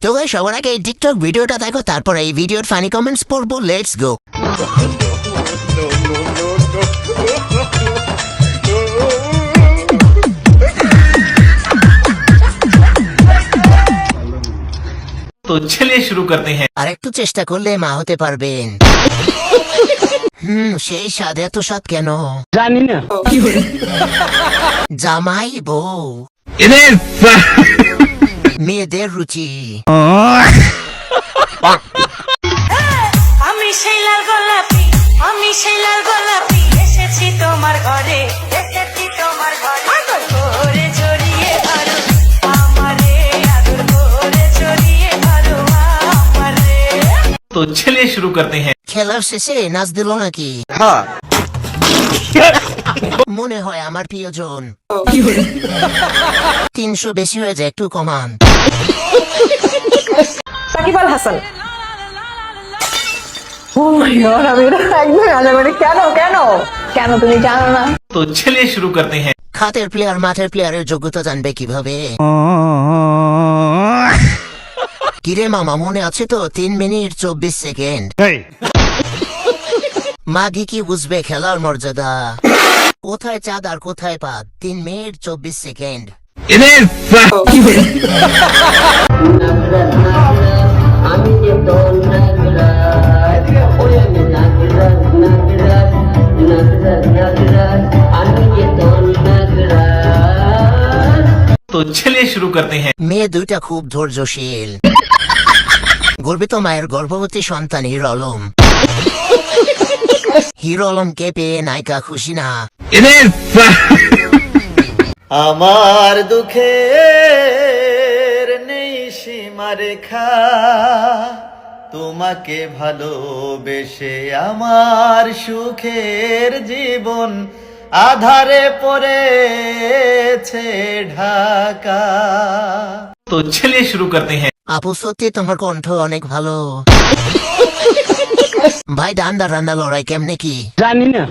তো গাইস সবার আগে এই টিকটক ভিডিওটা দেখো, তারপর এই ভিডিওর ফানি কমেন্টস পড়বো। Let's go. तो चलिए शुरू करते हैं। আর একটু চেষ্টা করলে মা হতে পারবেন। সেই স্বাদ, এত স্বাদ কেন জানি না। জামাই বউ মেয়েদের রুচি। আমি সেই লাল গোলাপি, আমি সেই লাল গোলাপি, এসেছি তোমার ঘরে, এসেছি তোমার ঘরে, আদর করে জড়িয়ে ধরো আমারে, আদর করে জড়িয়ে ধরো আমারে। तो चलिए शुरू करते हैं। খেলার শেষে নাচ দিল নাকি? মনে হয় আমার প্রিয়জন। 300 বেশি হয়ে যায়, একটু কমান। সাকিব আল হাসান। ও মাই গড, আমি এটা একদম জানি না। কেন কেন কেন তুমি জানো না? तो चलिए शुरू करते हैं। খাতের প্লেয়ার মাঠের প্লেয়ারের যোগ্যতা জানবে কিভাবে? কিরে মামা, মনে আছে তো? 3 মিনিট 24 সেকেন্ড। মাগি কি বুঝবে খেলার মর্যাদা? কোথায় চাঁদ আর কোথায় পাত? 3 মিনিট 24 সেকেন্ড। तो चलिए शुरू करते हैं। মেয়ে দুইটা খুব ধৈর্যশীল। গর্বিত মায়ের গর্ভবতী সন্তান হিরো আলম। হিরো আলমকে পেয়ে নায়িকা খুশি না। আমার দুঃখের নেই সীমা রেখা, তোমাকে ভালোবেসে আমার সুখের জীবন আধারে পড়েছে ঢাকা। तो चलिए शुरू करते हैं। আপু সত্যি তোমার কণ্ঠ অনেক ভালো। ভাই রান্না লড়াই কেমনে কি? জানি না।